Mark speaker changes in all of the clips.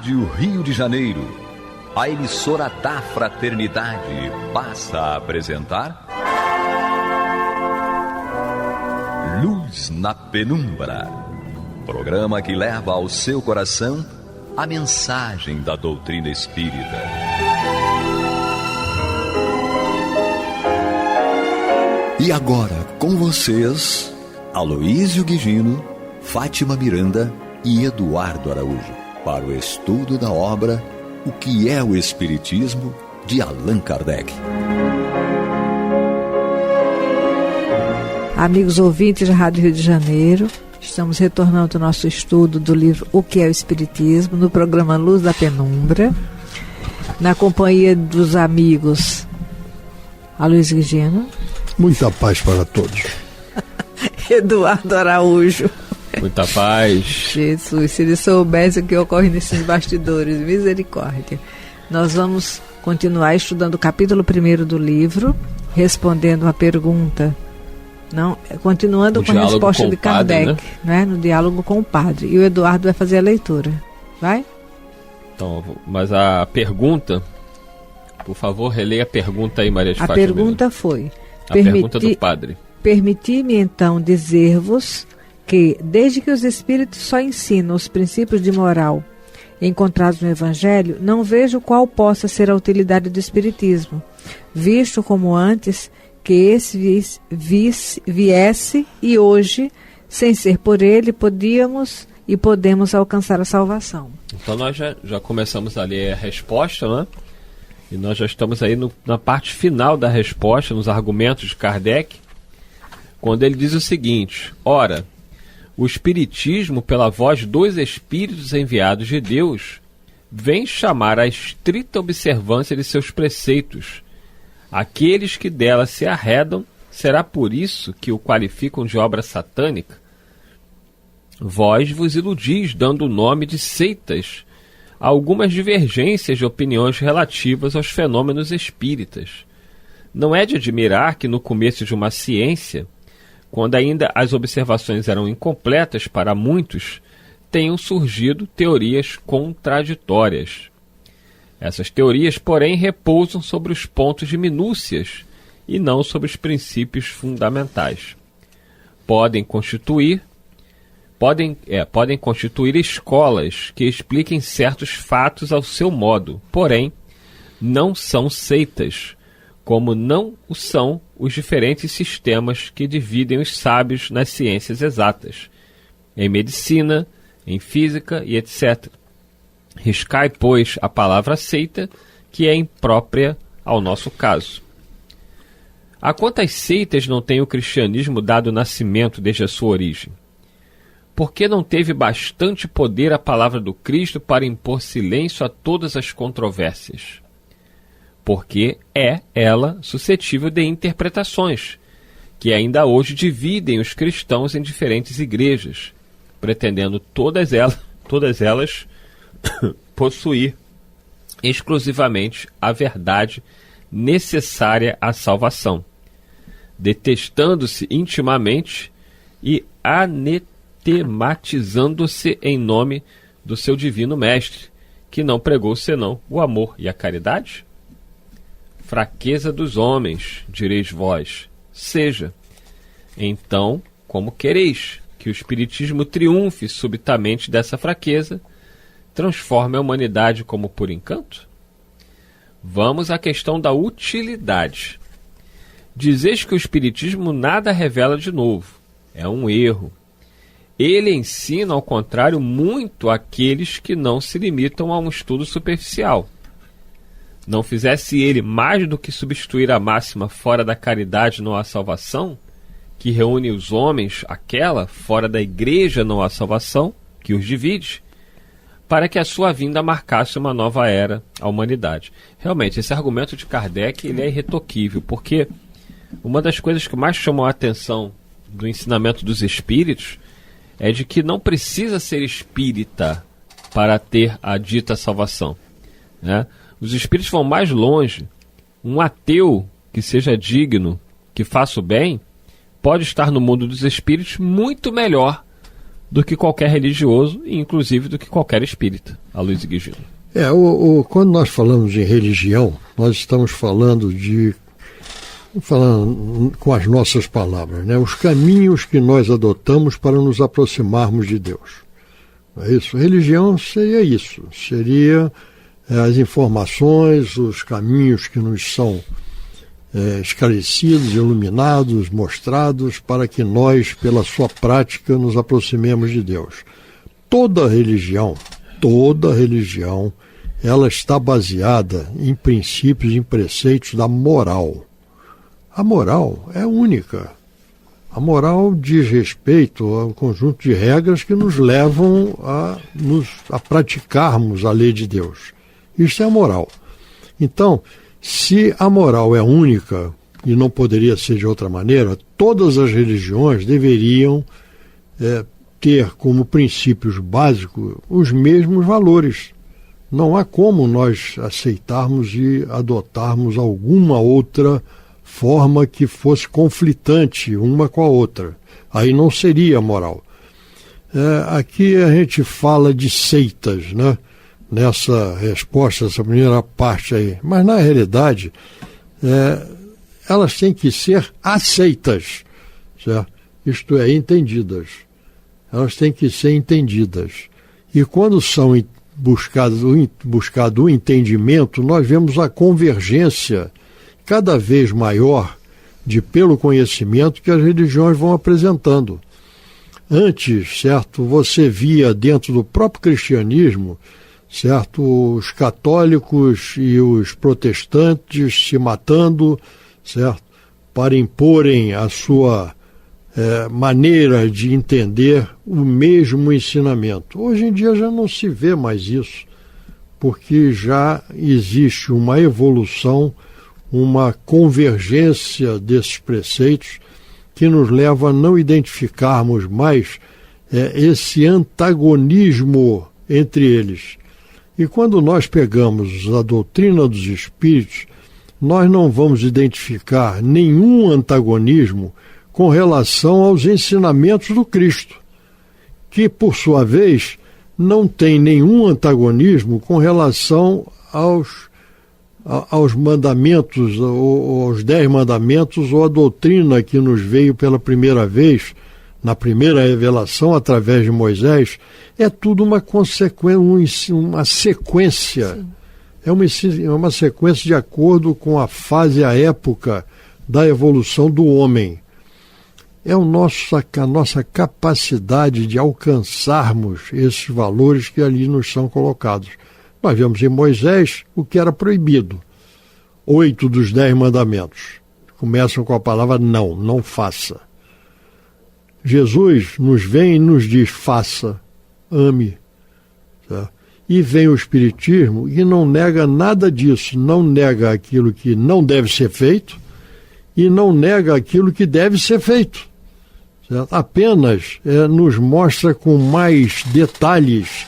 Speaker 1: Rádio Rio de Janeiro, a emissora da fraternidade, passa a apresentar Luz na Penumbra, programa que leva ao seu coração a mensagem da doutrina espírita. E agora, com vocês, Aloísio Guigino, Fátima Miranda e Eduardo Araújo, para o estudo da obra O que é o Espiritismo, de Allan Kardec.
Speaker 2: Amigos ouvintes da Rádio Rio de Janeiro, estamos retornando ao nosso estudo do livro O que é o Espiritismo, no programa Luz da Penumbra, na companhia dos amigos Aloísio Guigino.
Speaker 3: Muita paz para todos.
Speaker 2: Eduardo Araújo.
Speaker 4: Muita paz.
Speaker 2: Jesus, se ele soubesse o que ocorre nesses bastidores, misericórdia. Nós vamos continuar estudando o capítulo 1 do livro, respondendo uma pergunta, continuando com a resposta de Kardec, né? No diálogo com o padre. E o Eduardo vai fazer a leitura. Vai?
Speaker 4: Então, mas a pergunta, por favor, releia a pergunta aí, Maria de Fátima.
Speaker 2: A pergunta foi...
Speaker 4: A pergunta do padre.
Speaker 2: Permiti-me então dizer-vos que, desde que os espíritos só ensinam os princípios de moral encontrados no Evangelho, não vejo qual possa ser a utilidade do espiritismo, visto como antes que esse viesse e hoje, sem ser por ele, podemos alcançar a salvação.
Speaker 4: Então nós já começamos a ler a resposta, né? E nós já estamos aí na parte final da resposta, nos argumentos de Kardec, quando ele diz o seguinte: ora, o Espiritismo, pela voz dos Espíritos enviados de Deus, vem chamar à estrita observância de seus preceitos. Aqueles que dela se arredam, será por isso que o qualificam de obra satânica? Vós vos iludis, dando o nome de seitas, algumas divergências de opiniões relativas aos fenômenos espíritas. Não é de admirar que no começo de uma ciência, quando ainda as observações eram incompletas para muitos, tenham surgido teorias contraditórias. Essas teorias, porém, repousam sobre os pontos de minúcias e não sobre os princípios fundamentais. Podem constituir escolas que expliquem certos fatos ao seu modo, porém, não são seitas, como não o são os diferentes sistemas que dividem os sábios nas ciências exatas, em medicina, em física e etc. Riscai, pois, a palavra seita, que é imprópria ao nosso caso. A quantas seitas não tem o cristianismo dado nascimento desde a sua origem? Por que não teve bastante poder a palavra do Cristo para impor silêncio a todas as controvérsias? Porque é ela suscetível de interpretações, que ainda hoje dividem os cristãos em diferentes igrejas, pretendendo todas elas possuir exclusivamente a verdade necessária à salvação, detestando-se intimamente e anetematizando-se em nome do seu divino mestre, que não pregou senão o amor e a caridade? Fraqueza dos homens, direis vós, seja. Então, como quereis que o Espiritismo triunfe subitamente dessa fraqueza, transforme a humanidade como por encanto? Vamos à questão da utilidade. Dizeis que o Espiritismo nada revela de novo. É um erro. Ele ensina, ao contrário, muito àqueles que não se limitam a um estudo superficial. Não fizesse ele mais do que substituir a máxima fora da caridade não há salvação, que reúne os homens, aquela fora da igreja não há salvação, que os divide, para que a sua vinda marcasse uma nova era à humanidade. Realmente, esse argumento de Kardec ele é irretoquível, porque uma das coisas que mais chamou a atenção do ensinamento dos espíritos é de que não precisa ser espírita para ter a dita salvação, né? Os espíritos vão mais longe. Um ateu que seja digno, que faça o bem, pode estar no mundo dos espíritos muito melhor do que qualquer religioso e inclusive do que qualquer espírita, Aloysio Guigino.
Speaker 3: Quando nós falamos de religião, nós estamos falando com as nossas palavras, né? Os caminhos que nós adotamos para nos aproximarmos de Deus. Não é isso? Religião seria isso, seria as informações, os caminhos que nos são esclarecidos, iluminados, mostrados, para que nós, pela sua prática, nos aproximemos de Deus. Toda religião, ela está baseada em princípios, em preceitos da moral. A moral é única. A moral diz respeito a um conjunto de regras que nos levam a praticarmos a lei de Deus. Isso é a moral. Então, se a moral é única, e não poderia ser de outra maneira, todas as religiões deveriam ter como princípios básicos os mesmos valores. Não há como nós aceitarmos e adotarmos alguma outra forma que fosse conflitante uma com a outra. Aí não seria moral. Aqui a gente fala de seitas, né? Nessa resposta, essa primeira parte aí. Mas, na realidade, elas têm que ser aceitas, certo? Isto é, entendidas. Elas têm que ser entendidas. E quando são buscado o entendimento, nós vemos a convergência cada vez maior pelo conhecimento que as religiões vão apresentando. Antes, certo, você via dentro do próprio cristianismo, certo, os católicos e os protestantes se matando, certo, para imporem a sua maneira de entender o mesmo ensinamento. Hoje em dia já não se vê mais isso, porque já existe uma evolução, uma convergência desses preceitos que nos leva a não identificarmos mais esse antagonismo entre eles. E quando nós pegamos a doutrina dos espíritos, nós não vamos identificar nenhum antagonismo com relação aos ensinamentos do Cristo, que, por sua vez, não tem nenhum antagonismo com relação aos mandamentos, ou aos 10 mandamentos, ou a doutrina que nos veio pela primeira vez, na primeira revelação, através de Moisés. É tudo uma sequência. Sim. É uma sequência de acordo com a fase e a época da evolução do homem. É a nossa capacidade de alcançarmos esses valores que ali nos são colocados. Nós vemos em Moisés o que era proibido. 8 dos 10 mandamentos começam com a palavra não, não faça. Jesus nos vem e nos diz faça, ame. Tá? E vem o Espiritismo e não nega nada disso, não nega aquilo que não deve ser feito e não nega aquilo que deve ser feito. Certo? Apenas nos mostra com mais detalhes,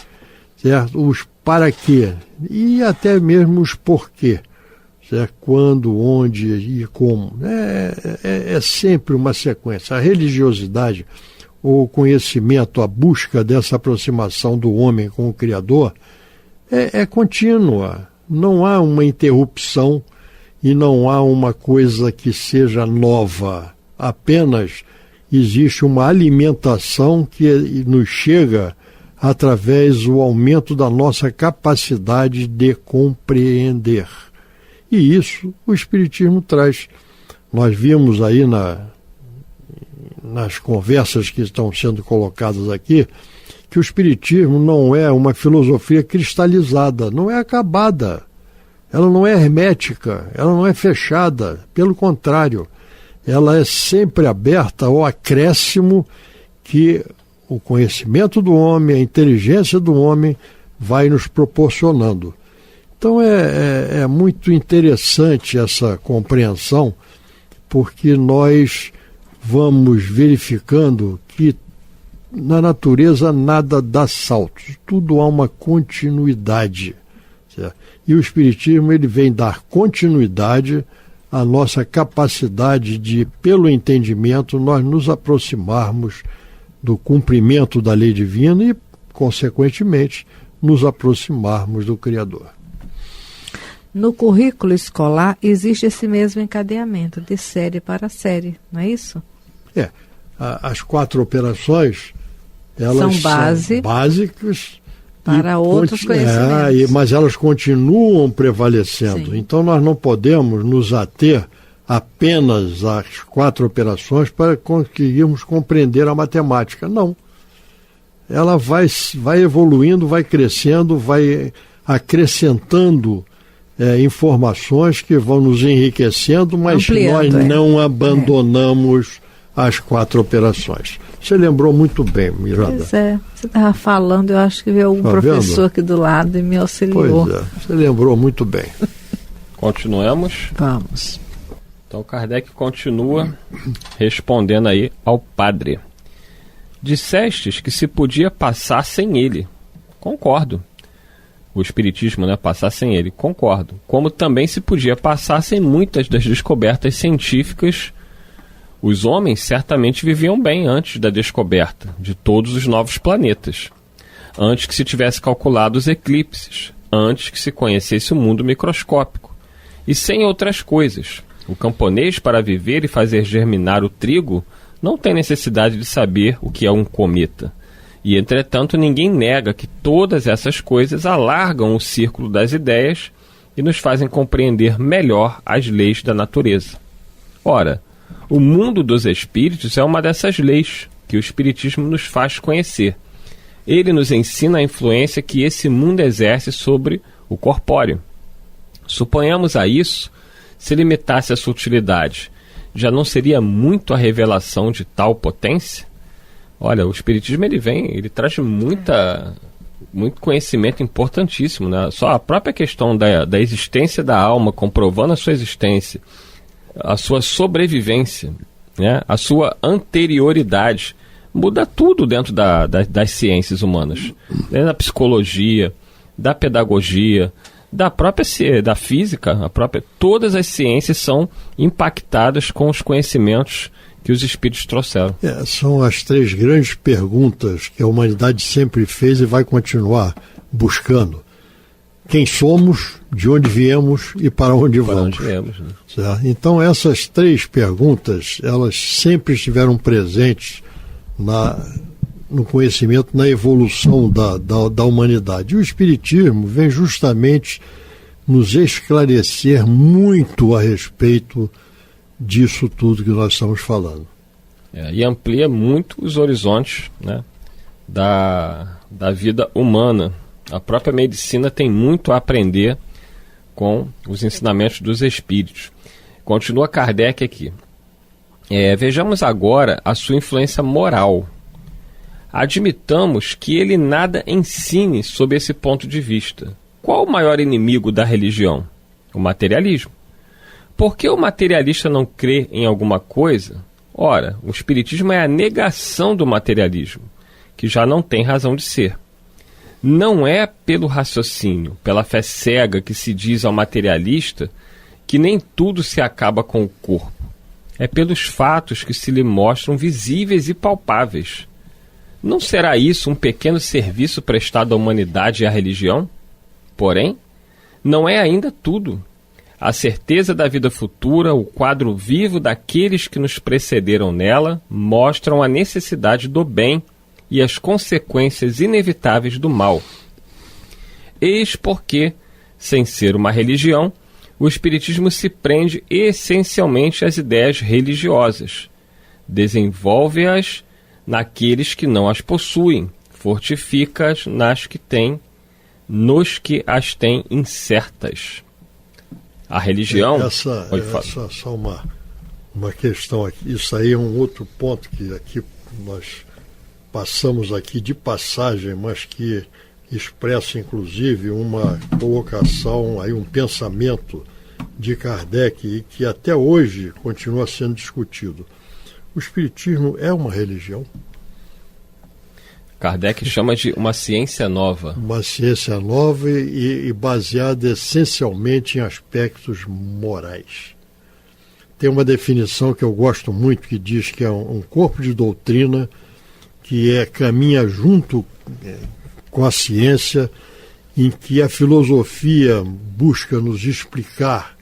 Speaker 3: certo? Os para quê e até mesmo os porquê, certo? Quando, onde e como. É sempre uma sequência. A religiosidade, o conhecimento, a busca dessa aproximação do homem com o Criador é contínua. Não há uma interrupção e não há uma coisa que seja nova. Apenas existe uma alimentação que nos chega através do aumento da nossa capacidade de compreender. E isso o Espiritismo traz. Nós vimos aí nas conversas que estão sendo colocadas aqui, que o Espiritismo não é uma filosofia cristalizada, não é acabada, ela não é hermética, ela não é fechada, pelo contrário, ela é sempre aberta ao acréscimo que o conhecimento do homem, a inteligência do homem vai nos proporcionando. Então é muito interessante essa compreensão, porque nós vamos verificando que na natureza nada dá saltos, tudo há uma continuidade. Certo? E o Espiritismo ele vem dar continuidade à nossa capacidade de, pelo entendimento, nós nos aproximarmos do cumprimento da lei divina e, consequentemente, nos aproximarmos do Criador.
Speaker 2: No currículo escolar existe esse mesmo encadeamento, de série para série, não é isso?
Speaker 3: As 4 operações, elas
Speaker 2: são
Speaker 3: básicas
Speaker 2: para outros conhecimentos.
Speaker 3: Mas elas continuam prevalecendo.
Speaker 2: Sim.
Speaker 3: Então nós não podemos nos ater apenas às 4 operações para conseguirmos compreender a matemática. Não. Ela vai evoluindo, vai crescendo, vai acrescentando informações que vão nos enriquecendo, mas
Speaker 2: ampliando,
Speaker 3: nós não abandonamos as 4 operações. Você lembrou muito bem, Miranda.
Speaker 2: Pois é, você estava falando, eu acho que veio algum professor aqui do lado e me auxiliou.
Speaker 3: Pois é, você lembrou muito bem.
Speaker 4: Continuemos?
Speaker 2: Vamos.
Speaker 4: Então Kardec continua respondendo aí ao padre. Dissestes que se podia passar sem ele. Concordo. O Espiritismo, passar sem ele. Concordo. Como também se podia passar sem muitas das descobertas científicas. Os homens certamente viviam bem antes da descoberta de todos os novos planetas. Antes que se tivesse calculado os eclipses. Antes que se conhecesse o mundo microscópico. E sem outras coisas. O camponês, para viver e fazer germinar o trigo, não tem necessidade de saber o que é um cometa. E, entretanto, ninguém nega que todas essas coisas alargam o círculo das ideias e nos fazem compreender melhor as leis da natureza. Ora, o mundo dos espíritos é uma dessas leis que o Espiritismo nos faz conhecer. Ele nos ensina a influência que esse mundo exerce sobre o corpóreo. Suponhamos a isso, se limitasse a sutilidade, já não seria muito a revelação de tal potência? Olha, o Espiritismo ele traz muito conhecimento importantíssimo, né? Só a própria questão da existência da alma, comprovando a sua existência, a sua sobrevivência, né? A sua anterioridade, muda tudo dentro das ciências humanas, né? Da psicologia, da pedagogia, da física, todas as ciências são impactadas com os conhecimentos que os espíritos trouxeram.
Speaker 3: São as 3 grandes perguntas que a humanidade sempre fez e vai continuar buscando. Quem somos, de onde viemos e para onde vamos. Certo? Então essas 3 perguntas, elas sempre estiveram presentes no conhecimento, na evolução da humanidade. E o Espiritismo vem justamente nos esclarecer muito a respeito disso tudo que nós estamos falando.
Speaker 4: E amplia muito os horizontes, né, da vida humana. A própria medicina tem muito a aprender com os ensinamentos dos espíritos. Continua Kardec aqui. Vejamos agora a sua influência moral. Admitamos que ele nada ensine sob esse ponto de vista. Qual o maior inimigo da religião? O materialismo. Por que o materialista não crê em alguma coisa? Ora, o Espiritismo é a negação do materialismo, que já não tem razão de ser. Não é pelo raciocínio, pela fé cega que se diz ao materialista que nem tudo se acaba com o corpo. É pelos fatos que se lhe mostram visíveis e palpáveis. Não será isso um pequeno serviço prestado à humanidade e à religião? Porém, não é ainda tudo. A certeza da vida futura, o quadro vivo daqueles que nos precederam nela, mostram a necessidade do bem e as consequências inevitáveis do mal. Eis porque, sem ser uma religião, o Espiritismo se prende essencialmente às ideias religiosas, desenvolve-as naqueles que não as possuem, fortifica-as nos que as têm incertas. A religião...
Speaker 3: Essa só uma questão aqui. Isso aí é um outro ponto que aqui nós passamos aqui de passagem, mas que expressa inclusive uma colocação, aí um pensamento de Kardec e que até hoje continua sendo discutido. O Espiritismo é uma religião?
Speaker 4: Kardec chama de uma ciência nova.
Speaker 3: Uma ciência nova e baseada essencialmente em aspectos morais. Tem uma definição que eu gosto muito que diz que é um corpo de doutrina que caminha junto com a ciência, em que a filosofia busca nos explicar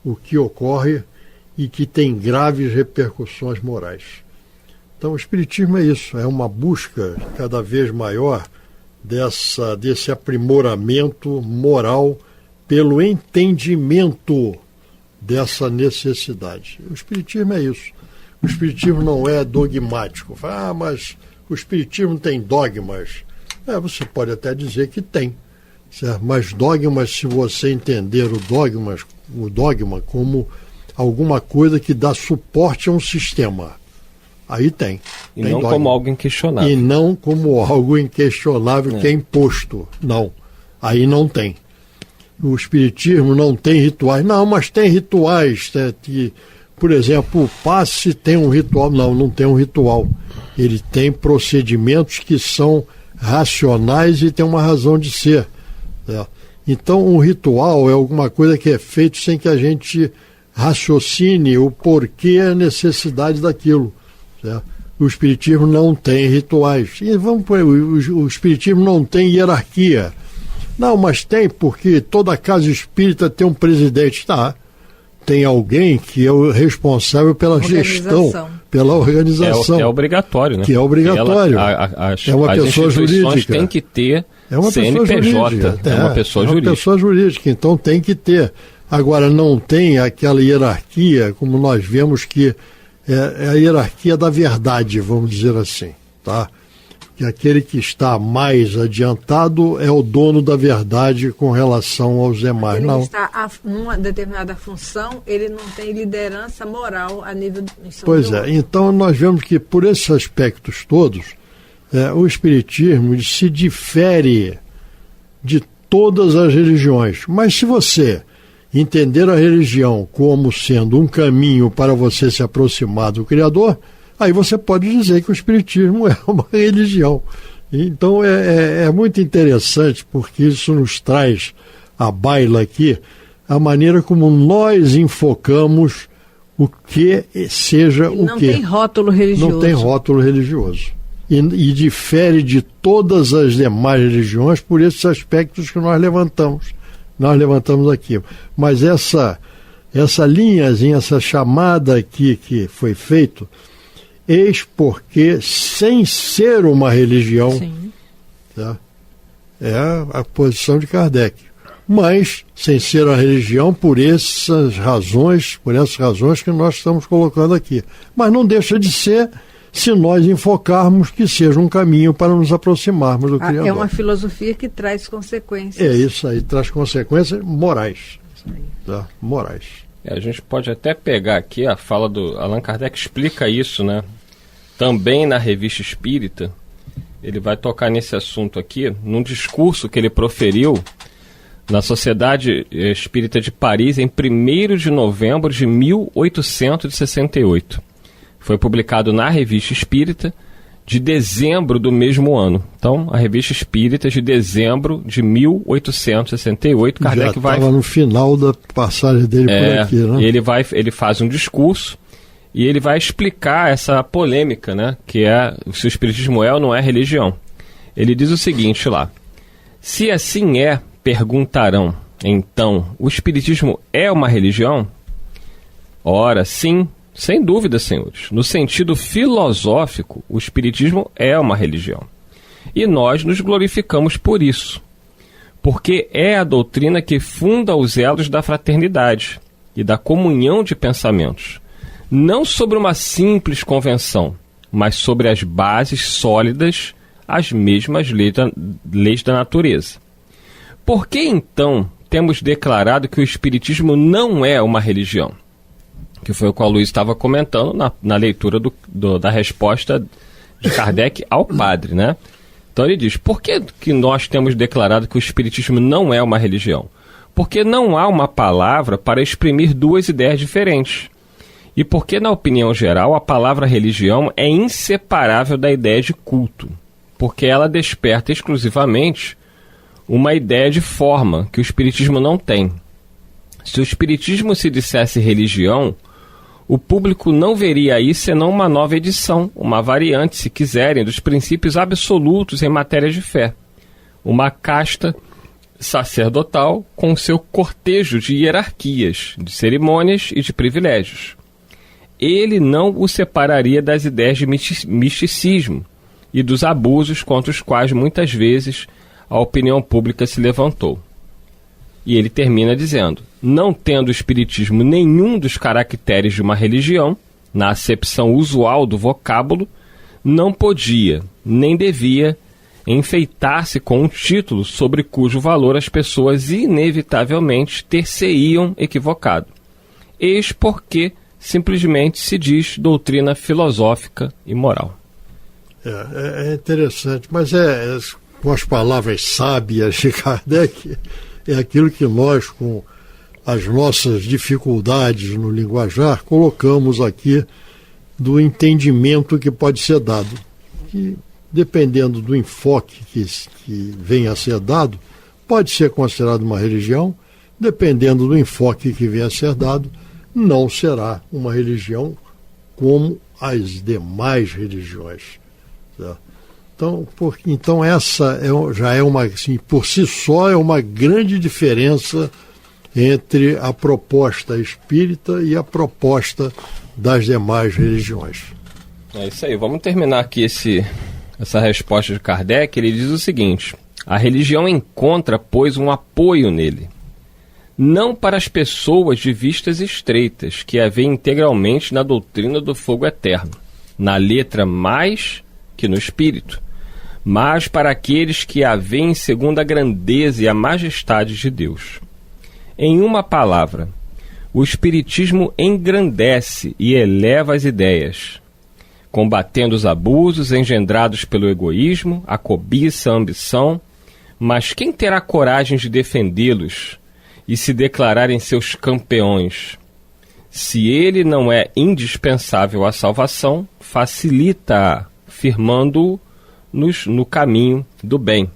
Speaker 3: o que ocorre e que tem graves repercussões morais. Então o Espiritismo é isso, é uma busca cada vez maior desse aprimoramento moral pelo entendimento dessa necessidade. O Espiritismo é isso. O Espiritismo não é dogmático. Mas o Espiritismo tem dogmas. Você pode até dizer que tem, certo? Mas dogmas, se você entender o dogma como alguma coisa que dá suporte a um sistema, aí tem.
Speaker 4: E não dogma. Como algo inquestionável.
Speaker 3: E não como algo inquestionável que é imposto. Não. Aí não tem. O Espiritismo não tem rituais. Não, mas tem rituais. Por exemplo, o passe tem um ritual. Não tem um ritual. Ele tem procedimentos que são racionais e tem uma razão de ser. Então, um ritual é alguma coisa que é feito sem que a gente raciocine o porquê, a necessidade daquilo. Certo? O Espiritismo não tem rituais. E o Espiritismo não tem hierarquia. Não, mas tem, porque toda casa espírita tem um presidente. Tem alguém que é o responsável pela gestão, pela organização.
Speaker 4: É obrigatório, né?
Speaker 3: Que é obrigatório.
Speaker 4: É uma pessoa jurídica. Tem que ter CNPJ. É uma pessoa jurídica.
Speaker 3: Uma pessoa jurídica, então tem que ter. Agora, não tem aquela hierarquia, como nós vemos que é a hierarquia da verdade, vamos dizer assim, tá? Que aquele que está mais adiantado é o dono da verdade com relação aos demais.
Speaker 2: Ele
Speaker 3: não
Speaker 2: está numa determinada função, ele não tem liderança moral a nível...
Speaker 3: Pois é, então nós vemos que por esses aspectos todos, o Espiritismo se difere de todas as religiões. Mas se você entender a religião como sendo um caminho para você se aproximar do Criador, aí você pode dizer que o Espiritismo é uma religião. Então é muito interessante, porque isso nos traz à baila aqui a maneira como nós enfocamos o que seja o
Speaker 2: não
Speaker 3: quê.
Speaker 2: Não tem rótulo religioso.
Speaker 3: Não tem rótulo religioso. E difere de todas as demais religiões por esses aspectos que nós levantamos. Nós levantamos aqui. Mas essa linhazinha, essa chamada aqui que foi feito, eis porque, sem ser uma religião, tá? É a posição de Kardec. Mas, sem ser a religião, por essas razões que nós estamos colocando aqui. Mas não deixa de ser, se nós enfocarmos que seja um caminho para nos aproximarmos do Criador.
Speaker 2: É uma filosofia que traz consequências.
Speaker 3: É isso aí, traz consequências morais. Tá? Morais.
Speaker 4: A gente pode até pegar aqui a fala do Allan Kardec, explica isso, né? Também na Revista Espírita, ele vai tocar nesse assunto aqui, num discurso que ele proferiu na Sociedade Espírita de Paris em 1º de novembro de 1868. Foi publicado na Revista Espírita de dezembro do mesmo ano. Então, a Revista Espírita de dezembro de 1868. Kardec
Speaker 3: já estava no final da passagem dele por aqui, né?
Speaker 4: Ele faz um discurso e ele vai explicar essa polêmica, né? Que é se o Espiritismo é ou não é religião. Ele diz o seguinte lá: se assim é, perguntarão, então, o Espiritismo é uma religião? Ora, sim, sem dúvida, senhores. No sentido filosófico, o Espiritismo é uma religião. E nós nos glorificamos por isso, porque é a doutrina que funda os elos da fraternidade e da comunhão de pensamentos, não sobre uma simples convenção, mas sobre as bases sólidas, as mesmas leis da natureza. Por que, então, temos declarado que o Espiritismo não é uma religião? Que foi o que o Luiz estava comentando na leitura da resposta de Kardec ao padre, né? Então ele diz, por que nós temos declarado que o Espiritismo não é uma religião? Porque não há uma palavra para exprimir duas ideias diferentes. E porque, na opinião geral, a palavra religião é inseparável da ideia de culto, porque ela desperta exclusivamente uma ideia de forma que o Espiritismo não tem. Se o Espiritismo se dissesse religião, o público não veria aí senão uma nova edição, uma variante, se quiserem, dos princípios absolutos em matéria de fé. Uma casta sacerdotal com seu cortejo de hierarquias, de cerimônias e de privilégios. Ele não o separaria das ideias de misticismo e dos abusos contra os quais muitas vezes a opinião pública se levantou. E ele termina dizendo: não tendo o espiritismo nenhum dos caracteres de uma religião, na acepção usual do vocábulo, não podia, nem devia, enfeitar-se com um título sobre cujo valor as pessoas inevitavelmente ter-se-iam equivocado. Eis porque simplesmente se diz doutrina filosófica e moral.
Speaker 3: É interessante, mas com as palavras sábias de Kardec, é aquilo que nós, com as nossas dificuldades no linguajar, colocamos aqui do entendimento que pode ser dado. Que, dependendo do enfoque que venha a ser dado, pode ser considerado uma religião, dependendo do enfoque que venha a ser dado, não será uma religião como as demais religiões. Certo? Então essa já é uma, assim, por si só, é uma grande diferença entre a proposta espírita e a proposta das demais religiões.
Speaker 4: É isso aí, vamos terminar aqui essa resposta de Kardec. Ele diz o seguinte: a religião encontra, pois, um apoio nele, não para as pessoas de vistas estreitas, que a veem integralmente na doutrina do fogo eterno, na letra mais que no espírito, mas para aqueles que a veem segundo a grandeza e a majestade de Deus. Em uma palavra, o espiritismo engrandece e eleva as ideias, combatendo os abusos engendrados pelo egoísmo, a cobiça, a ambição, mas quem terá coragem de defendê-los e se declararem seus campeões? Se ele não é indispensável à salvação, facilita-a, firmando-o no caminho do bem.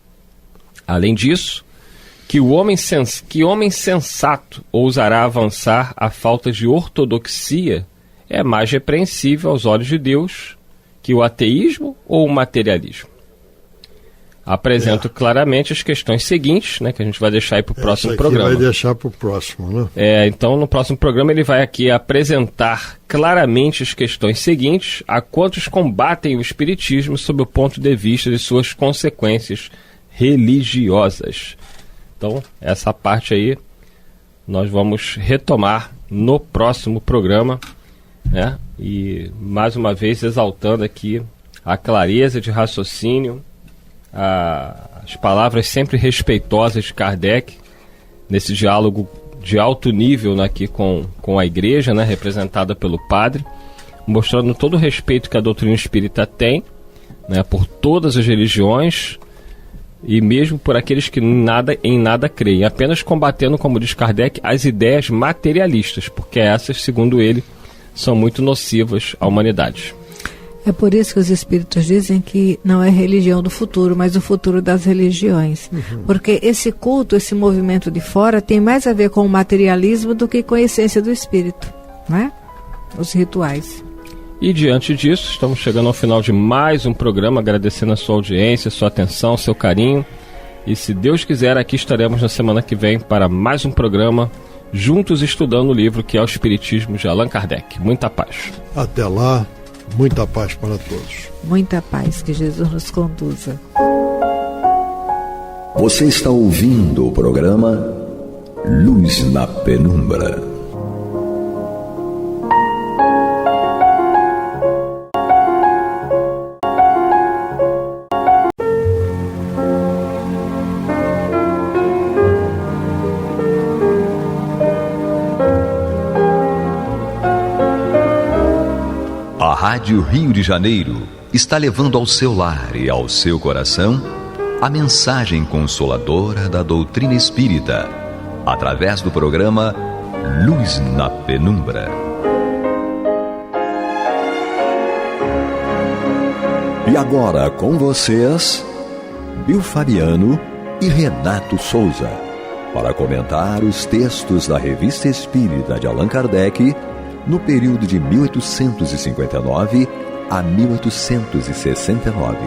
Speaker 4: Além disso, que homem sensato ousará avançar à falta de ortodoxia é mais repreensível aos olhos de Deus que o ateísmo ou o materialismo. Apresento claramente as questões seguintes, né, que a gente vai deixar aí para o próximo programa.
Speaker 3: Vai deixar para o próximo, né?
Speaker 4: Então, no próximo programa, ele vai aqui apresentar claramente as questões seguintes a quantos combatem o espiritismo sob o ponto de vista de suas consequências religiosas. Então, essa parte aí nós vamos retomar no próximo programa, né? E, mais uma vez, exaltando aqui a clareza de raciocínio, as palavras sempre respeitosas de Kardec, nesse diálogo de alto nível, né, aqui com a igreja, né, representada pelo padre, mostrando todo o respeito que a doutrina espírita tem, né, por todas as religiões e mesmo por aqueles que em nada creem, apenas combatendo, como diz Kardec, as ideias materialistas, porque essas, segundo ele, são muito nocivas à humanidade.
Speaker 2: É por isso que os espíritos dizem que não é religião do futuro, mas o futuro das religiões. Porque esse culto, esse movimento de fora, tem mais a ver com o materialismo do que com a essência do espírito, né? Os rituais.
Speaker 4: E diante disso, estamos chegando ao final de mais um programa, agradecendo a sua audiência, sua atenção, seu carinho. E se Deus quiser, aqui estaremos na semana que vem para mais um programa, juntos estudando o livro que é o Espiritismo de Allan Kardec. Muita paz.
Speaker 3: Até lá. Muita paz para todos.
Speaker 2: Muita paz, que Jesus nos conduza.
Speaker 1: Você está ouvindo o programa Luz na Penumbra. A Rádio Rio de Janeiro está levando ao seu lar e ao seu coração a mensagem consoladora da doutrina espírita, através do programa Luz na Penumbra. E agora com vocês, Bill Fabiano e Renato Souza, para comentar os textos da Revista Espírita de Allan Kardec, no período de 1859 a 1869.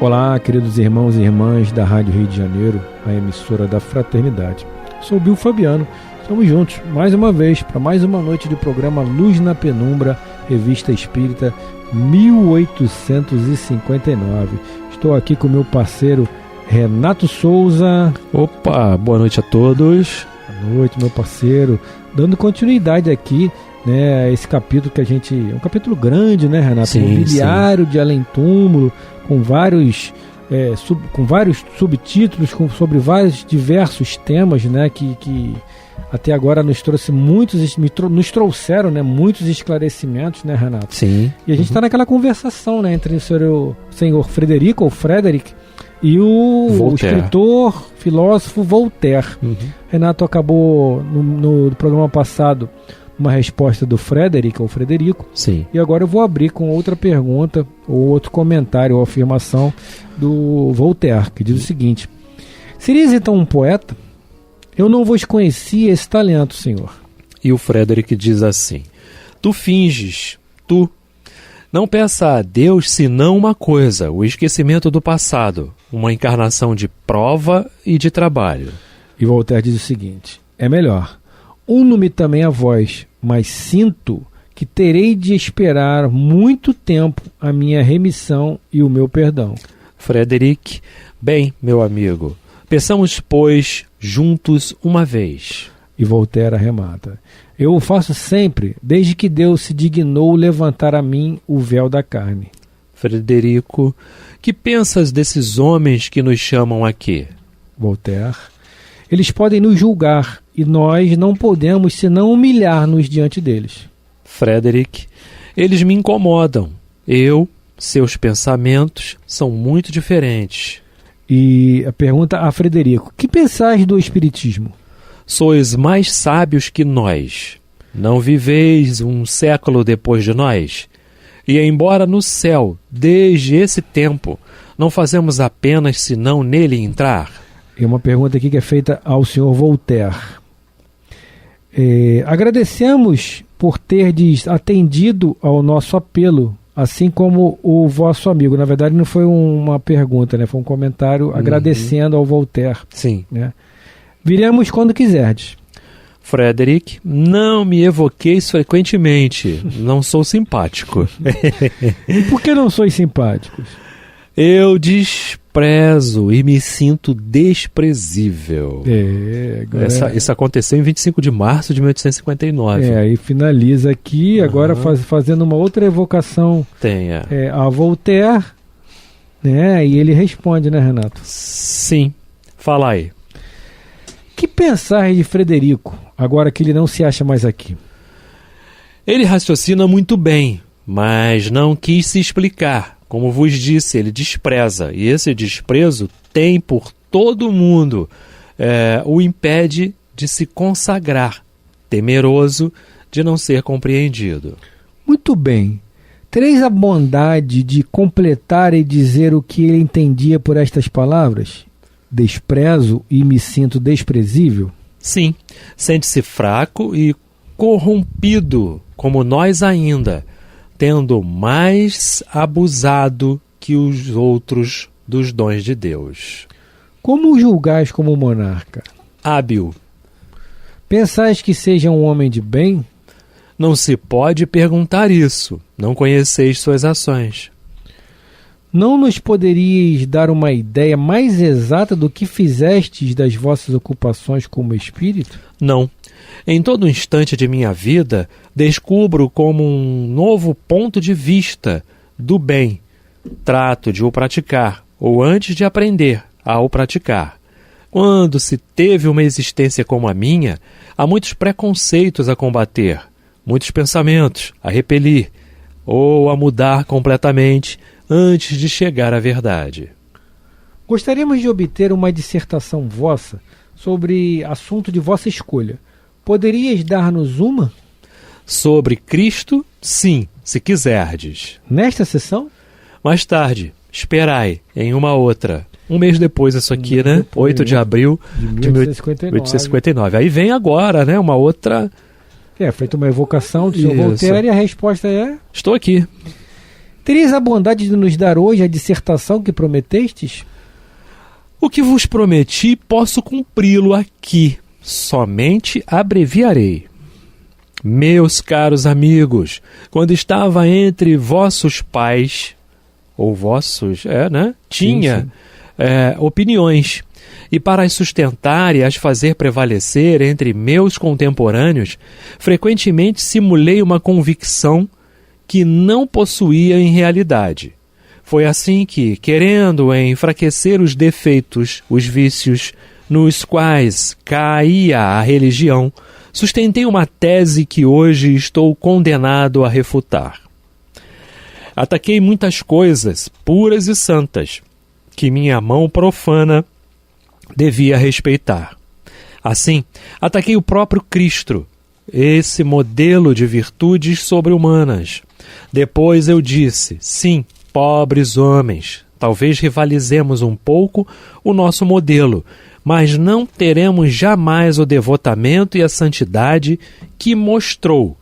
Speaker 5: Olá, queridos irmãos e irmãs da Rádio Rio de Janeiro, a emissora da Fraternidade. Sou Bill Fabiano, estamos juntos mais uma vez para mais uma noite de programa Luz na Penumbra, Revista Espírita 1859. Estou aqui com meu parceiro Renato Souza.
Speaker 6: Opa, boa noite a todos.
Speaker 5: Boa noite, meu parceiro. Dando continuidade aqui, né, a esse capítulo que a gente... É um capítulo grande, né, Renato?
Speaker 6: Sim,
Speaker 5: Mobiliário de além-túmulo, com vários subtítulos, sobre vários diversos temas, né, que até agora nos trouxeram, né, muitos esclarecimentos, né, Renato?
Speaker 6: Sim.
Speaker 5: E a gente está naquela conversação, né, entre o senhor Frederico, ou Frederick, e o escritor, filósofo Voltaire. Renato acabou no programa passado uma resposta do Frederick, ou Frederico.
Speaker 6: Sim.
Speaker 5: E agora eu vou abrir com outra pergunta, ou outro comentário, ou afirmação do Voltaire, que diz o seguinte: serias então um poeta? Eu não vos conhecia esse talento, senhor.
Speaker 6: E o Frederick diz assim: tu finges, tu. Não peça a Deus senão uma coisa, o esquecimento do passado, uma encarnação de prova e de trabalho.
Speaker 5: E Voltaire diz o seguinte: é melhor, uno-me também a vós, mas sinto que terei de esperar muito tempo a minha remissão e o meu perdão.
Speaker 6: Frederick, bem, meu amigo, peçamos, pois, juntos uma vez.
Speaker 5: E Voltaire arremata: eu o faço sempre, desde que Deus se dignou levantar a mim o véu da carne.
Speaker 6: Frederico, que pensas desses homens que nos chamam aqui?
Speaker 5: Voltaire: eles podem nos julgar, e nós não podemos senão humilhar-nos diante deles.
Speaker 6: Frederick, eles me incomodam. Seus pensamentos são muito diferentes.
Speaker 5: E a pergunta a Frederico: que pensais do Espiritismo?
Speaker 6: Sois mais sábios que nós. Não viveis um século depois de nós? E embora no céu, desde esse tempo, não fazemos apenas senão nele entrar?
Speaker 5: E uma pergunta aqui que é feita ao senhor Voltaire. Agradecemos por terdes atendido ao nosso apelo, assim como o vosso amigo. Na verdade não foi uma pergunta, né? Foi um comentário agradecendo ao Voltaire.
Speaker 6: Sim.
Speaker 5: Né? Viremos quando quiserdes.
Speaker 6: Frederick, não me evoqueis frequentemente. Não sou simpático.
Speaker 5: E por que não sois simpáticos?
Speaker 6: Eu desprezo e me sinto desprezível. Isso aconteceu em 25 de março de 1859.
Speaker 5: Aí finaliza aqui, agora fazendo uma outra evocação a Voltaire, né? E ele responde, né, Renato?
Speaker 6: Sim, fala aí.
Speaker 5: Que pensar de Frederico, agora que ele não se acha mais aqui?
Speaker 6: Ele raciocina muito bem, mas não quis se explicar. Como vos disse, ele despreza, e esse desprezo tem por todo mundo, o impede de se consagrar, temeroso de não ser compreendido.
Speaker 5: Muito bem. Tereis a bondade de completar e dizer o que ele entendia por estas palavras? Desprezo e me sinto desprezível?
Speaker 6: Sim, sente-se fraco e corrompido, como nós ainda, tendo mais abusado que os outros dos dons de Deus.
Speaker 5: Como o julgais como monarca?
Speaker 6: Hábil.
Speaker 5: Pensais que seja um homem de bem?
Speaker 6: Não se pode perguntar isso. Não conheceis suas ações.
Speaker 5: Não nos poderíeis dar uma ideia mais exata do que fizestes das vossas ocupações como espírito?
Speaker 6: Não. Em todo instante de minha vida, descubro como um novo ponto de vista do bem. Trato de o praticar, ou antes de aprender a o praticar. Quando se teve uma existência como a minha, há muitos preconceitos a combater, muitos pensamentos a repelir, ou a mudar completamente antes de chegar à verdade.
Speaker 5: Gostaríamos de obter uma dissertação vossa sobre assunto de vossa escolha. Poderias dar-nos uma?
Speaker 6: Sobre Cristo, sim, se quiserdes.
Speaker 5: Nesta sessão?
Speaker 6: Mais tarde, esperai, em uma outra. Um mês depois isso aqui, né?
Speaker 5: Depois,
Speaker 6: 8 de abril
Speaker 5: de
Speaker 6: 1859. Aí vem agora, né? Uma outra...
Speaker 5: feita uma evocação do senhor Voltaire e a resposta é...
Speaker 6: Estou aqui.
Speaker 5: Tereis a bondade de nos dar hoje a dissertação que prometestes?
Speaker 6: O que vos prometi, posso cumpri-lo aqui. Somente abreviarei. Meus caros amigos, quando estava entre vossos pais, ou vossos, tinha opiniões, e para as sustentar e as fazer prevalecer entre meus contemporâneos, frequentemente simulei uma convicção que não possuía em realidade. Foi assim que, querendo enfraquecer os defeitos, os vícios, nos quais caía a religião, sustentei uma tese que hoje estou condenado a refutar. Ataquei muitas coisas puras e santas, que minha mão profana devia respeitar. Assim, ataquei o próprio Cristo, esse modelo de virtudes sobre-humanas. Depois eu disse, sim, pobres homens, talvez rivalizemos um pouco o nosso modelo, mas não teremos jamais o devotamento e a santidade que mostrou.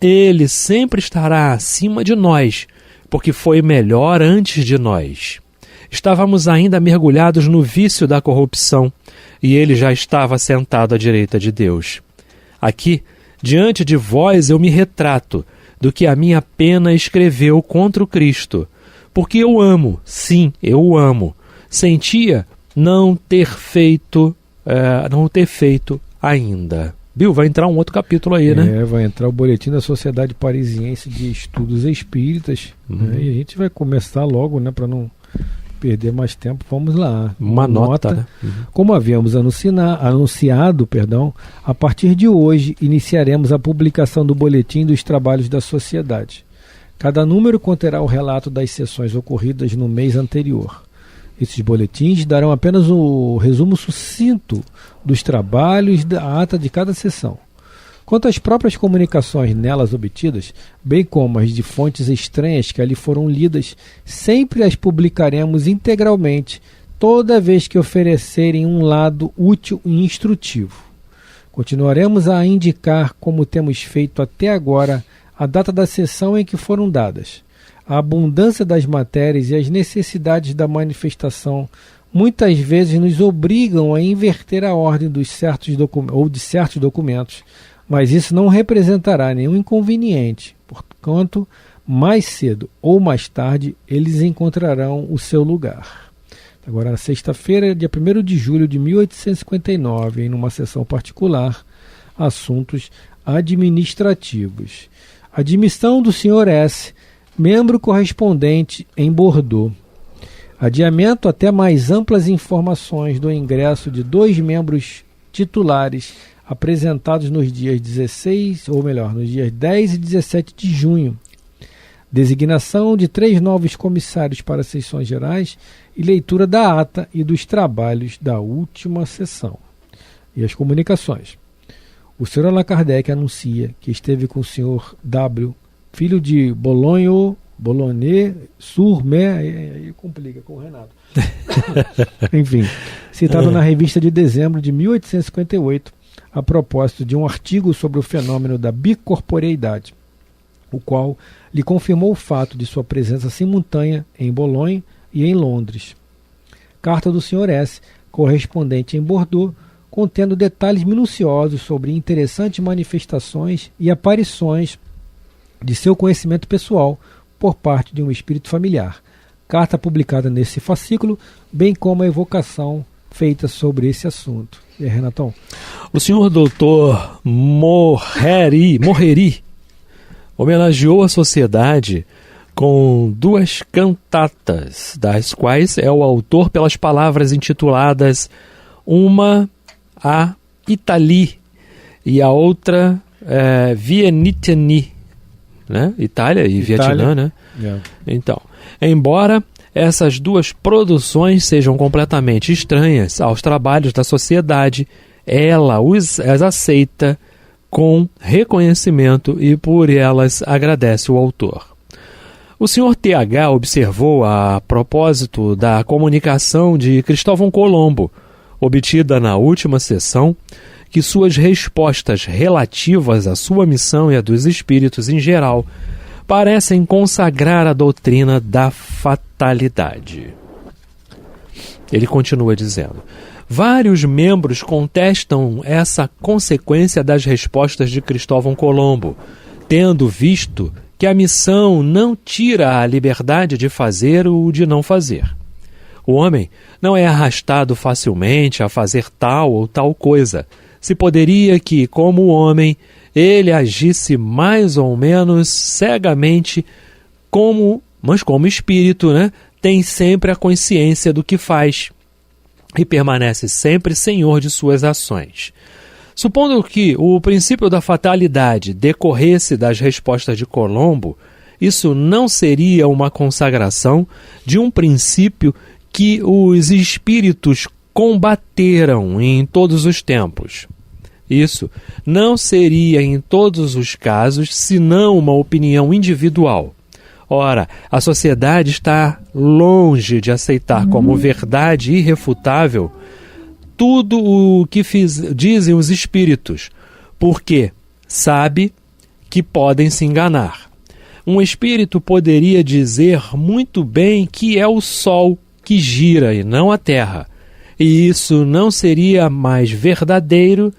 Speaker 6: Ele sempre estará acima de nós, porque foi melhor antes de nós. Estávamos ainda mergulhados no vício da corrupção, e ele já estava sentado à direita de Deus. Aqui, diante de vós, eu me retrato do que a minha pena escreveu contra o Cristo, porque eu amo, sim, eu o amo. Sentia não ter feito ainda. Bill, vai entrar um outro capítulo aí, né?
Speaker 5: Vai entrar o Boletim da Sociedade Parisiense de Estudos Espíritas, né? E a gente vai começar logo, né, para não perder mais tempo. Vamos lá.
Speaker 6: Uma nota. Né?
Speaker 5: Como havíamos anunciado, a partir de hoje iniciaremos a publicação do Boletim dos Trabalhos da Sociedade. Cada número conterá o relato das sessões ocorridas no mês anterior. Esses boletins darão apenas o resumo sucinto dos trabalhos da ata de cada sessão. Quanto às próprias comunicações nelas obtidas, bem como as de fontes estranhas que ali foram lidas, sempre as publicaremos integralmente, toda vez que oferecerem um lado útil e instrutivo. Continuaremos a indicar, como temos feito até agora, a data da sessão em que foram dadas. A abundância das matérias e as necessidades da manifestação muitas vezes nos obrigam a inverter a ordem de certos documentos, mas isso não representará nenhum inconveniente, porquanto, mais cedo ou mais tarde, eles encontrarão o seu lugar. Agora, na sexta-feira, dia 1º de julho de 1859, em uma sessão particular, assuntos administrativos. Admissão do Sr. S., membro correspondente em Bordeaux. Adiamento até mais amplas informações do ingresso de 2 membros titulares apresentados nos dias 10 e 17 de junho. Designação de 3 novos comissários para as sessões gerais e leitura da ata e dos trabalhos da última sessão. E as comunicações. O Sr. Allan Kardec anuncia que esteve com o Sr. W., filho de Boulogne-sur-Mer, aí complica com o Renato. Enfim, citado na revista de dezembro de 1858, a propósito de um artigo sobre o fenômeno da bicorporeidade, o qual lhe confirmou o fato de sua presença simultânea em Bolonha e em Londres. Carta do Sr. S., correspondente em Bordeaux, contendo detalhes minuciosos sobre interessantes manifestações e aparições de seu conhecimento pessoal por parte de um espírito familiar. Carta publicada nesse fascículo, bem como a evocação feita sobre esse assunto. E aí, Renatão?
Speaker 6: O senhor doutor Morreri homenageou a sociedade com 2 cantatas, das quais é o autor pelas palavras intituladas uma a Itali e a outra Vietnami, né? Itália e Vietnã, né?
Speaker 5: Yeah.
Speaker 6: Então, embora essas 2 produções sejam completamente estranhas aos trabalhos da sociedade, ela as aceita com reconhecimento e por elas agradece o autor. O Sr. TH observou, a propósito da comunicação de Cristóvão Colombo, obtida na última sessão, que suas respostas relativas à sua missão e à dos espíritos em geral parecem consagrar a doutrina da fatalidade. Ele continua dizendo: vários membros contestam essa consequência das respostas de Cristóvão Colombo, tendo visto que a missão não tira a liberdade de fazer ou de não fazer. O homem não é arrastado facilmente a fazer tal ou tal coisa. Se poderia que, como homem, ele agisse mais ou menos cegamente, mas como espírito, tem sempre a consciência do que faz e permanece sempre senhor de suas ações. Supondo que o princípio da fatalidade decorresse das respostas de Colombo, isso não seria uma consagração de um princípio que os espíritos combateram em todos os tempos. Isso não seria em todos os casos senão uma opinião individual. Ora, a sociedade está longe de aceitar como verdade irrefutável tudo o que dizem os espíritos, porque sabe que podem se enganar. Um espírito poderia dizer muito bem que é o Sol que gira e não a Terra, e isso não seria mais verdadeiro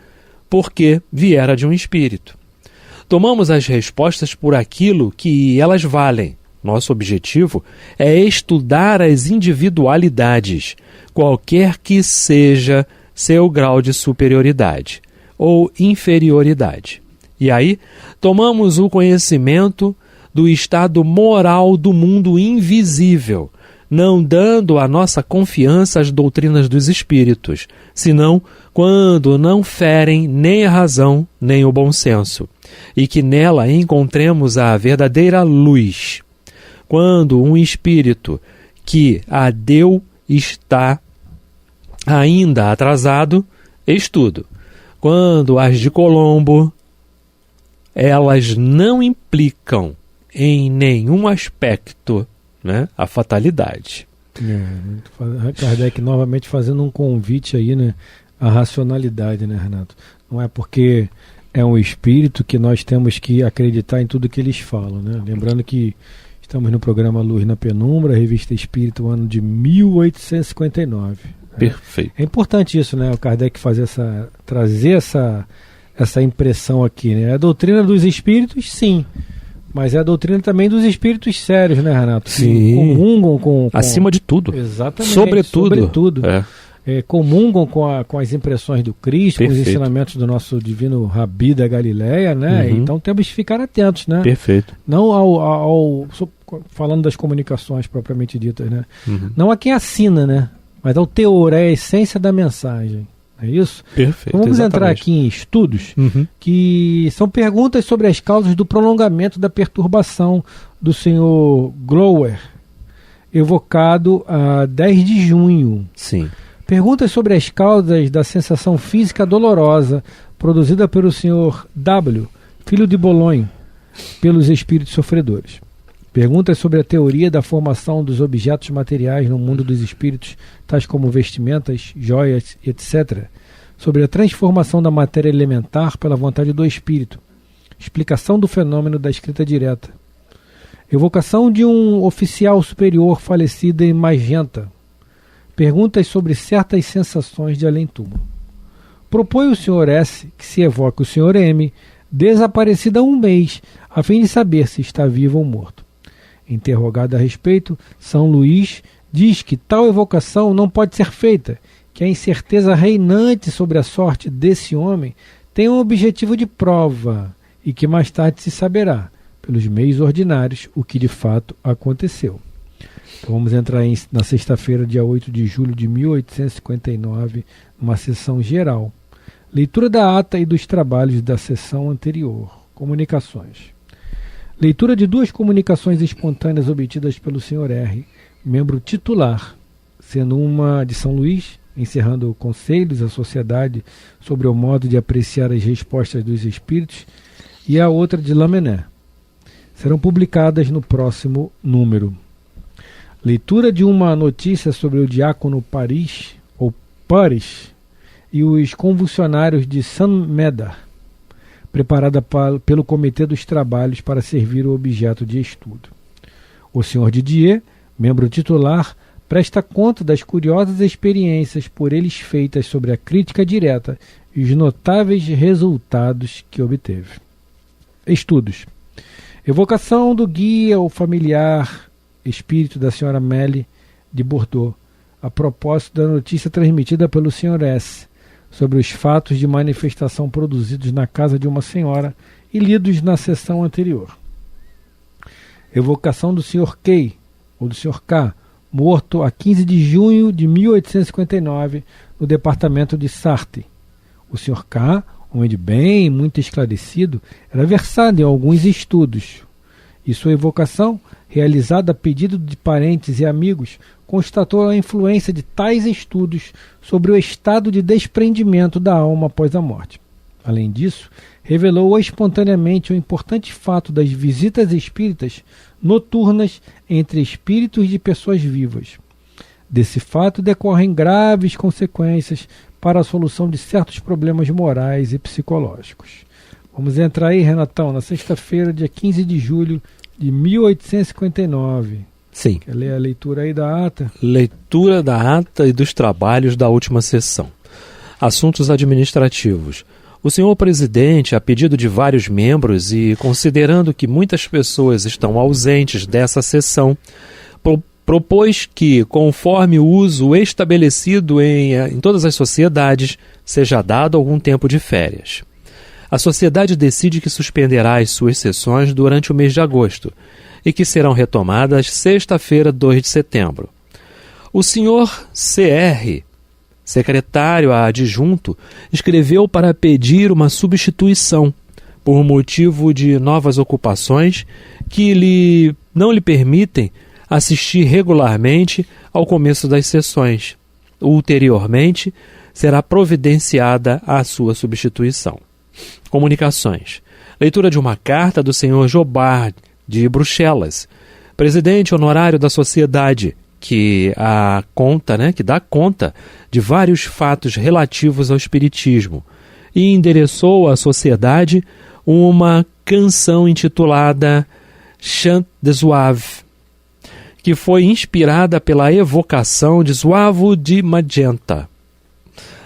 Speaker 6: porque viera de um espírito. Tomamos as respostas por aquilo que elas valem. Nosso objetivo é estudar as individualidades, qualquer que seja seu grau de superioridade ou inferioridade. E aí, tomamos o conhecimento do estado moral do mundo invisível, não dando a nossa confiança às doutrinas dos espíritos, senão quando não ferem nem a razão nem o bom senso, e que nela encontremos a verdadeira luz. Quando um espírito que a deu está ainda atrasado, estudo. Quando as de Colombo, elas não implicam em nenhum aspecto a fatalidade.
Speaker 5: Kardec novamente fazendo um convite aí, à racionalidade, Renato? Não é porque é um espírito que nós temos que acreditar em tudo que eles falam, Lembrando que estamos no programa Luz na Penumbra, revista Espírito, ano de 1859.
Speaker 6: Perfeito.
Speaker 5: É importante isso, o Kardec trazer essa impressão aqui, A doutrina dos espíritos, sim. Mas é a doutrina também dos espíritos sérios, Renato?
Speaker 6: Sim.
Speaker 5: Comungam com...
Speaker 6: Acima de tudo.
Speaker 5: Exatamente.
Speaker 6: Sobretudo.
Speaker 5: Comungam com as impressões do Cristo,
Speaker 6: Perfeito.
Speaker 5: com os ensinamentos do nosso divino Rabi da Galileia, Então temos que ficar atentos,
Speaker 6: Perfeito.
Speaker 5: Não falando das comunicações propriamente ditas, Não a quem assina, Mas ao teor, é a essência da mensagem. É isso?
Speaker 6: Perfeito.
Speaker 5: Então vamos entrar
Speaker 6: exatamente.
Speaker 5: aqui em estudos que são perguntas sobre as causas do prolongamento da perturbação do Sr. Glower, evocado a 10 de junho.
Speaker 6: Sim.
Speaker 5: Perguntas sobre as causas da sensação física dolorosa produzida pelo Sr. W., filho de Bolonha, pelos espíritos sofredores. Perguntas sobre a teoria da formação dos objetos materiais no mundo dos espíritos, tais como vestimentas, joias, etc. Sobre a transformação da matéria elementar pela vontade do espírito. Explicação do fenômeno da escrita direta. Evocação de um oficial superior falecido em Magenta. Perguntas sobre certas sensações de além-túmulo. Propõe o Sr. S. que se evoque o Sr. M., desaparecido há um mês, a fim de saber se está vivo ou morto. Interrogado a respeito, São Luís diz que tal evocação não pode ser feita, que a incerteza reinante sobre a sorte desse homem tem um objetivo de prova e que mais tarde se saberá, pelos meios ordinários, o que de fato aconteceu. Então vamos entrar na sexta-feira, dia 8 de julho de 1859, numa sessão geral. Leitura da ata e dos trabalhos da sessão anterior. Comunicações. Leitura de 2 comunicações espontâneas obtidas pelo Sr. R., membro titular, sendo uma de São Luís, encerrando conselhos à sociedade sobre o modo de apreciar as respostas dos espíritos, e a outra de Lamennais. serão publicadas no próximo número. Leitura de uma notícia sobre o diácono Paris e os convulsionários de Saint-Médard, preparada pelo Comitê dos Trabalhos para servir o objeto de estudo. O Sr. Didier, membro titular, presta conta das curiosas experiências por eles feitas sobre a crítica direta e os notáveis resultados que obteve. Estudos. Evocação do guia ou familiar espírito da Sra. Melly de Bordeaux, a propósito da notícia transmitida pelo Sr. S. sobre os fatos de manifestação produzidos na casa de uma senhora e lidos na sessão anterior. Evocação do Sr. K, ou do Sr. K, morto a 15 de junho de 1859 no departamento de Sarthe. O Sr. K, homem de bem, muito esclarecido, era versado em alguns estudos, e sua evocação, realizada a pedido de parentes e amigos, constatou a influência de tais estudos sobre o estado de desprendimento da alma após a morte. Além disso, revelou espontaneamente o importante fato das visitas espíritas noturnas entre espíritos de pessoas vivas. Desse fato decorrem graves consequências para a solução de certos problemas morais e psicológicos. Vamos entrar aí, Renatão, na sexta-feira, dia 15 de julho de 1859.
Speaker 6: Sim.
Speaker 5: Quer ler a leitura aí da ata?
Speaker 6: Leitura da ata e dos trabalhos da última sessão. Assuntos administrativos. O senhor presidente, a pedido de vários membros e considerando que muitas pessoas estão ausentes dessa sessão, propôs que, conforme o uso estabelecido em todas as sociedades, seja dado algum tempo de férias. A sociedade decide que suspenderá as suas sessões durante o mês de agosto e que serão retomadas sexta-feira, 2 de setembro. O senhor C.R., secretário adjunto, escreveu para pedir uma substituição por motivo de novas ocupações que não lhe permitem assistir regularmente ao começo das sessões. Ulteriormente, será providenciada a sua substituição. Comunicações. Leitura de uma carta do senhor Jobard, de Bruxelas, presidente honorário da sociedade, que dá conta de vários fatos relativos ao espiritismo, e endereçou à sociedade uma canção intitulada Chant de Zouave, que foi inspirada pela evocação de Zuavo de Magenta.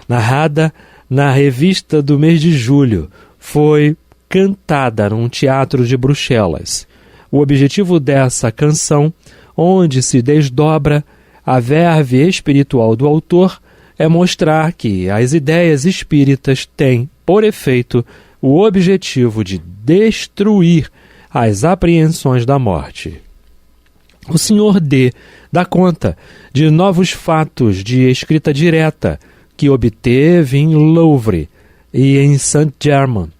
Speaker 6: Narrada na revista do mês de julho, foi cantada num teatro de Bruxelas. O objetivo dessa canção, onde se desdobra a verve espiritual do autor, é mostrar que as ideias espíritas têm, por efeito, o objetivo de destruir as apreensões da morte. O Sr. D. dá conta de novos fatos de escrita direta que obteve em Louvre e em Saint-Germain.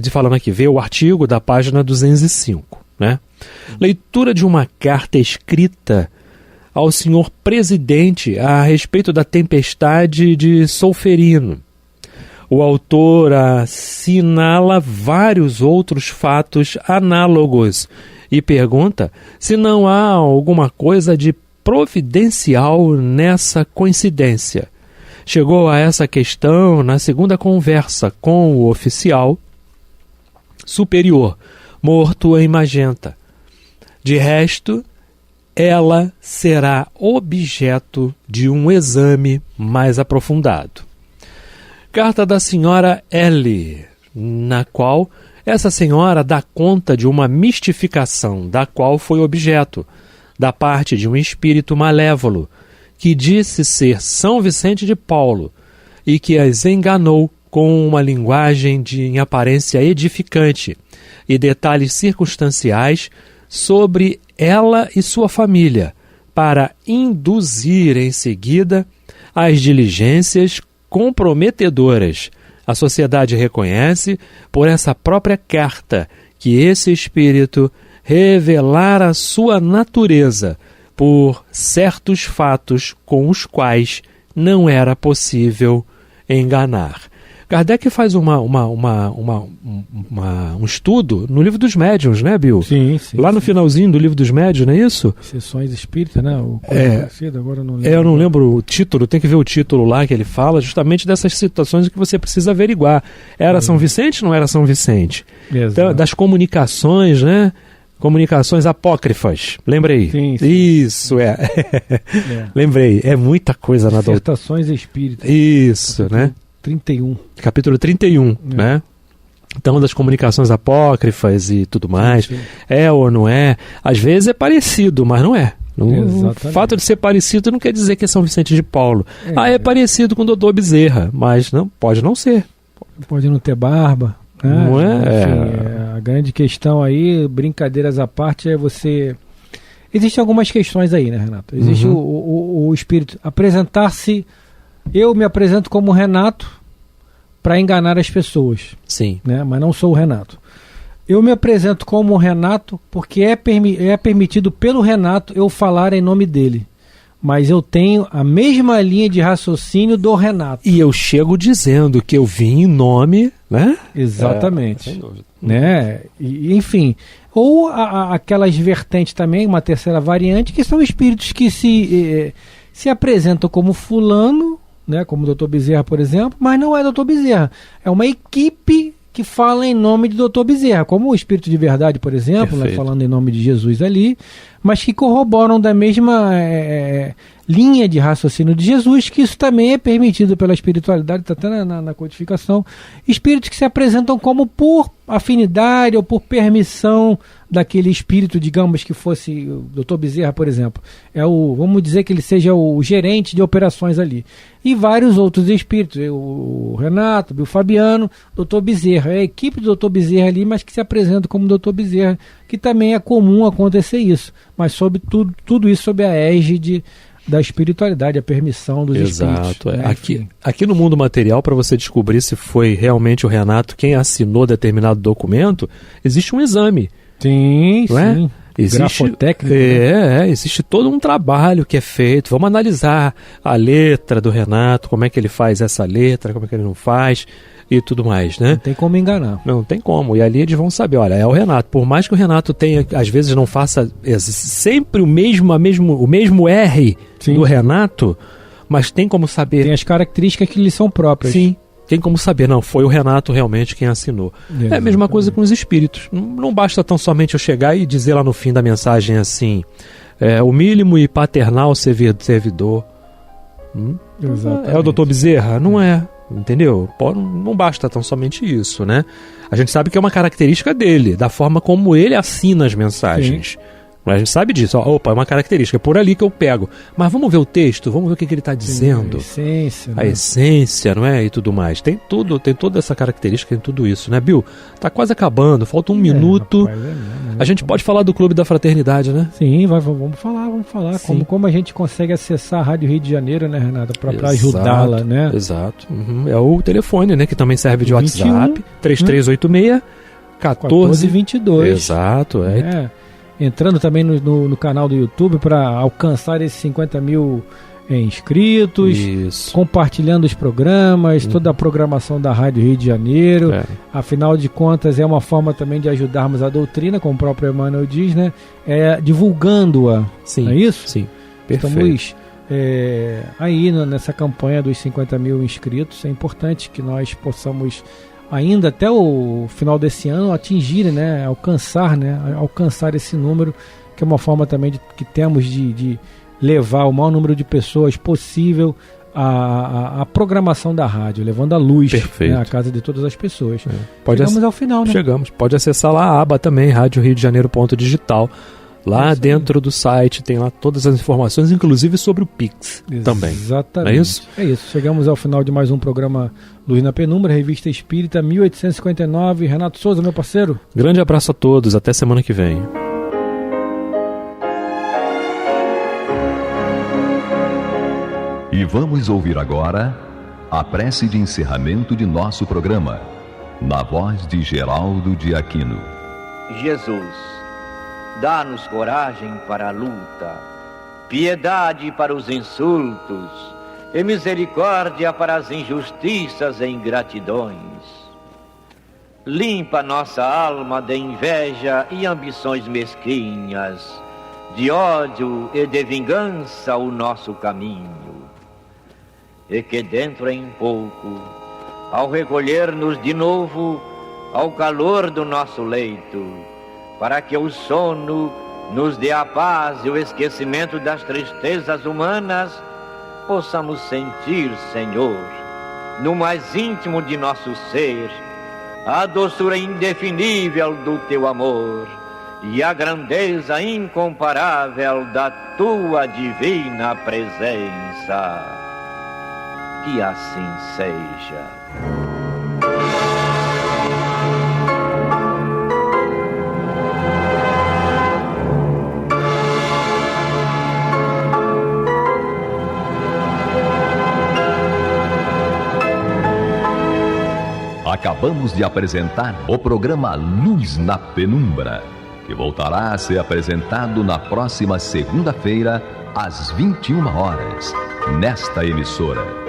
Speaker 6: Falando aqui, vê o artigo da página 205, né? Leitura de uma carta escrita ao senhor presidente a respeito da tempestade de Solferino. O autor assinala vários outros fatos análogos e pergunta se não há alguma coisa de providencial nessa coincidência. Chegou a essa questão na segunda conversa com o oficial superior, morto em Magenta. De resto, ela será objeto de um exame mais aprofundado. Carta da senhora L., na qual essa senhora dá conta de uma mistificação da qual foi objeto, da parte de um espírito malévolo, que disse ser São Vicente de Paulo e que as enganou com uma linguagem em aparência edificante e detalhes circunstanciais sobre ela e sua família, para induzir em seguida as diligências comprometedoras. A sociedade reconhece, por essa própria carta, que esse espírito revelara sua natureza por certos fatos com os quais não era possível enganar. Kardec faz um estudo no Livro dos Médiuns, né, Bill?
Speaker 5: Sim.
Speaker 6: Lá no finalzinho do Livro dos Médiuns, não é isso?
Speaker 5: Sessões Espíritas, né? Agora
Speaker 6: eu não lembro o título, tem que ver o título lá que ele fala justamente dessas situações que você precisa averiguar. Era São Vicente ou não era São Vicente? Então, das comunicações, né? Comunicações apócrifas, lembrei.
Speaker 5: Sim.
Speaker 6: Isso, lembrei, é muita coisa na doutrina.
Speaker 5: Dissertações Espíritas.
Speaker 6: Isso, né?
Speaker 5: 31.
Speaker 6: Capítulo 31, né? Então, das comunicações apócrifas e tudo mais.
Speaker 5: Sim.
Speaker 6: É ou não é? Às vezes é parecido, mas não é. O fato de ser parecido não quer dizer que é São Vicente de Paulo. É parecido com o Doutor Bezerra, mas não, pode não ser.
Speaker 5: Pode não ter barba.
Speaker 6: Não é?
Speaker 5: Enfim, a grande questão aí, brincadeiras à parte, é você... Existem algumas questões aí, né, Renato? Existe o espírito apresentar-se... Eu me apresento como Renato para enganar as pessoas.
Speaker 6: Sim.
Speaker 5: Né? Mas não sou o Renato. Eu me apresento como Renato porque é permitido pelo Renato eu falar em nome dele. Mas eu tenho a mesma linha de raciocínio do Renato.
Speaker 6: E eu chego dizendo que eu vim em nome, né?
Speaker 5: Exatamente.
Speaker 6: Sem dúvida.
Speaker 5: Né? E, enfim, ou aquelas vertentes também, uma terceira variante, que são espíritos que se apresentam como fulano, né? Como o Dr. Bezerra, por exemplo, mas não é Dr. Bezerra. É uma equipe que fala em nome de Dr. Bezerra, como o Espírito de Verdade, por exemplo, né, falando em nome de Jesus ali, mas que corroboram da mesma linha de raciocínio de Jesus, que isso também é permitido pela espiritualidade, está até na codificação. Espíritos que se apresentam como por afinidade ou por permissão daquele espírito, digamos que fosse o Dr. Bezerra, por exemplo. Vamos dizer que ele seja o gerente de operações ali. E vários outros espíritos, o Renato, o Fabiano, Dr. Bezerra. É a equipe do Dr. Bezerra ali, mas que se apresenta como Dr. Bezerra, que também é comum acontecer isso. Mas sobre tudo isso sob a égide da espiritualidade, a permissão dos espíritos.
Speaker 6: Exato. Né? Aqui no mundo material, para você descobrir se foi realmente o Renato quem assinou determinado documento, existe um exame.
Speaker 5: Sim,
Speaker 6: não é?
Speaker 5: sim. Grafotécnico.
Speaker 6: Existe todo um trabalho que é feito. Vamos analisar a letra do Renato, como é que ele faz essa letra, como é que ele não faz e tudo mais, né?
Speaker 5: Não tem como enganar.
Speaker 6: Não tem como. E ali eles vão saber, olha, é o Renato. Por mais que o Renato tenha, às vezes não faça sempre o mesmo R do Renato, mas tem como saber.
Speaker 5: Tem as características que lhe são próprias.
Speaker 6: Sim. Tem como saber, não, foi o Renato realmente quem assinou. É a mesma coisa com os espíritos. Não basta tão somente eu chegar e dizer lá no fim da mensagem assim, o mínimo e paternal servidor. É o Dr. Bezerra? Não é. Entendeu? Não basta tão somente isso, né? A gente sabe que é uma característica dele, da forma como ele assina as mensagens. Sim. A gente sabe disso. É uma característica, é por ali que eu pego. Mas vamos ver o texto, vamos ver o que ele está dizendo.
Speaker 5: Sim, a essência.
Speaker 6: A essência, não é? E tudo mais. Tem toda essa característica, tem tudo isso, né, Bill? Tá quase acabando, falta um minuto. Rapaz, a gente pode falar do Clube da Fraternidade, né?
Speaker 5: Sim, vamos falar. Como a gente consegue acessar a Rádio Rio de Janeiro, né, Renata? Para ajudá-la, né?
Speaker 6: Exato. É o telefone, né? Que também serve de 21, WhatsApp. 3386 1422. Exato,
Speaker 5: Entrando também no canal do YouTube para alcançar esses 50 mil inscritos, compartilhando os programas, toda a programação da Rádio Rio de Janeiro. Afinal de contas, é uma forma também de ajudarmos a doutrina, como o próprio Emmanuel diz, né? Divulgando-a.
Speaker 6: Sim,
Speaker 5: não é isso?
Speaker 6: Sim, perfeito.
Speaker 5: Estamos aí nessa campanha dos 50 mil inscritos. É importante que nós possamos ainda até o final desse ano atingir, né, alcançar esse número, que é uma forma também que temos de levar o maior número de pessoas possível à programação da rádio, levando a luz, né, à casa de todas as pessoas. Chegamos ao final, né?
Speaker 6: Chegamos. Pode acessar lá a aba também, Rádio Rio de Janeiro.digital. Lá dentro do site tem lá todas as informações, inclusive sobre o Pix também.
Speaker 5: Exatamente.
Speaker 6: Não é isso?
Speaker 5: É isso. Chegamos ao final de mais um programa Luz na Penumbra, Revista Espírita 1859. Renato Souza, meu parceiro.
Speaker 6: Grande abraço a todos. Até semana que vem.
Speaker 1: E vamos ouvir agora a prece de encerramento de nosso programa, na voz de Geraldo de Aquino.
Speaker 7: Jesus, dá-nos coragem para a luta, piedade para os insultos, e misericórdia para as injustiças e ingratidões. Limpa nossa alma de inveja e ambições mesquinhas, de ódio e de vingança o nosso caminho. E que dentro em pouco, ao recolher-nos de novo ao calor do nosso leito, para que o sono nos dê a paz e o esquecimento das tristezas humanas, possamos sentir, Senhor, no mais íntimo de nosso ser, a doçura indefinível do Teu amor e a grandeza incomparável da Tua divina presença. Que assim seja.
Speaker 1: Acabamos de apresentar o programa Luz na Penumbra, que voltará a ser apresentado na próxima segunda-feira, às 21 horas, nesta emissora.